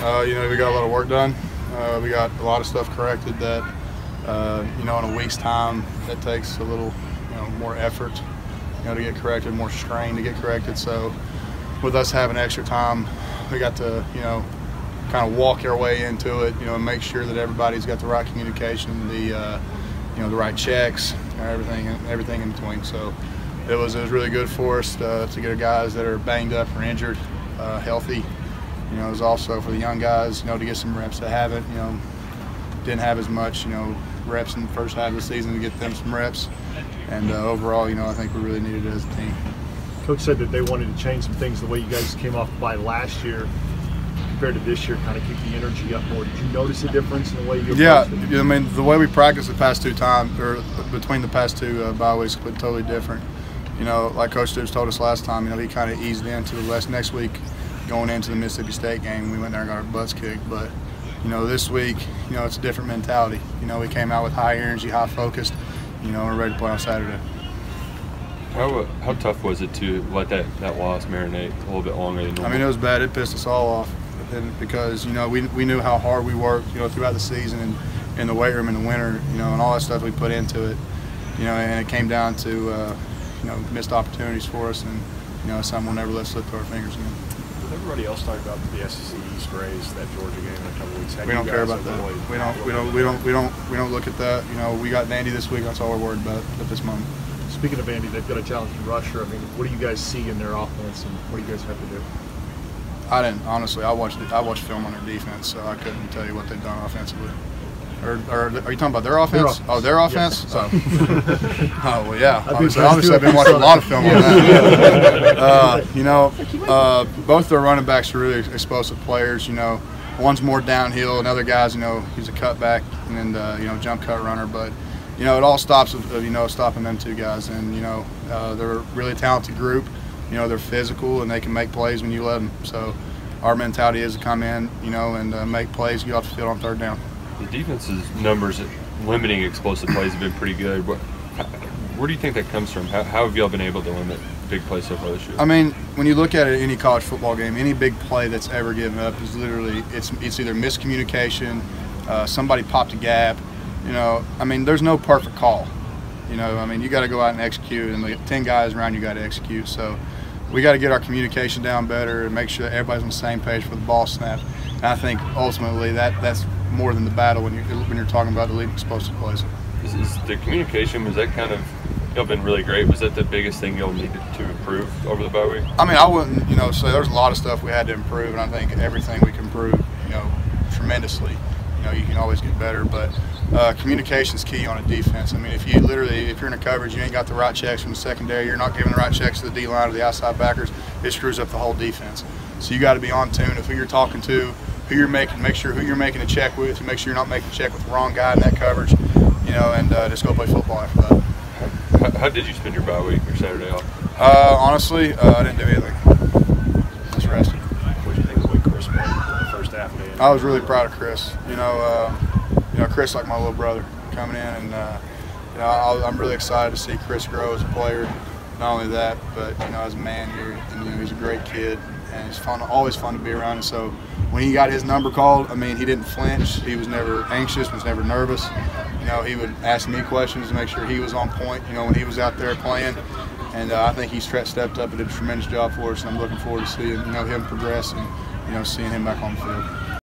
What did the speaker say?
We got a lot of work done. We got a lot of stuff corrected that, in a week's time, that takes a little, more effort, to get corrected, more strain to get corrected. So with us having extra time, we got to, kind of walk our way into it, and make sure that everybody's got the right communication, the right checks, everything in between. So it was really good for us to get guys that are banged up or injured healthy. It was also for the young guys, to get some reps that haven't, didn't have as much, reps in the first half of the season to get them some reps. And overall, I think we really needed it as a team. Coach said that they wanted to change some things the way you guys came off by last year compared to this year, kind of keep the energy up more. Did you notice a difference in the way you approached it? I mean, the way we practiced the past two times, or between the past two bye weeks, was totally different. Like Coach Stoops told us last time, he kind of eased into the next week, going into the Mississippi State game, we went there and got our butts kicked. But this week, it's a different mentality. We came out with high energy, high focused, we're ready to play on Saturday. How tough was it to let that loss marinate a little bit longer than normal? I mean, it was bad. It pissed us all off, because we knew how hard we worked, throughout the season and in the weight room in the winter, and all that stuff we put into it, and it came down to missed opportunities for us, and something we'll never let slip through our fingers again. Everybody else talked about the SEC East race, that Georgia game in a couple weeks. We don't care about that. We don't look at that. We got Vandy this week. That's all we're worried about at this moment. Speaking of Vandy, they've got a challenging rusher. I mean, what do you guys see in their offense, and what do you guys have to do? I didn't, honestly. I watched film on their defense, so I couldn't tell you what they've done offensively. Or are you talking about their offense? Their offense? Yeah. Oh, well, yeah. Obviously, I've been watching a lot of film on that. Both their running backs are really explosive players. One's more downhill, and other guys, he's a cutback and jump cut runner. But it all stops with stopping them two guys. And they're a really talented group. They're physical and they can make plays when you let them. So our mentality is to come in, and make plays, get off the field on third down. The defense's numbers at limiting explosive plays have been pretty good. Where do you think that comes from? How have y'all been able to limit big plays so far this year? I mean, when you look at it, any college football game, any big play that's ever given up is literally it's either miscommunication, somebody popped a gap. I mean, there's no perfect call. I mean, you got to go out and execute, and the 10 guys around you got to execute. So we got to get our communication down better and make sure that everybody's on the same page for the ball snap. And I think ultimately that's more than the battle when you're talking about the leading explosive plays. Is the communication, was that kind of been really great? Was that the biggest thing y'all needed to improve over the bye week? I mean, I wouldn't say there's a lot of stuff we had to improve, and I think everything we can improve tremendously. You can always get better, but communication is key on a defense. I mean, if you're in a coverage, you ain't got the right checks from the secondary, you're not giving the right checks to the D-line or the outside backers, it screws up the whole defense. So you got to be on tune of who you're talking to, make sure who you're making a check with, and make sure you're not making a check with the wrong guy in that coverage, and just go play football after that. How did you spend your bye week, your Saturday off? Honestly, I didn't do anything. Just rested. What do you think of the way Chris played the first half of the I was really proud of Chris. Chris like my little brother coming in, and I'm really excited to see Chris grow as a player. Not only that, but as a man here, and he's a great kid, and it's always fun to be around. And so when he got his number called, I mean, he didn't flinch. He was never anxious, was never nervous. He would ask me questions to make sure he was on point. When he was out there playing, and I think he stepped up and did a tremendous job for us. And I'm looking forward to seeing him progress and seeing him back on the field.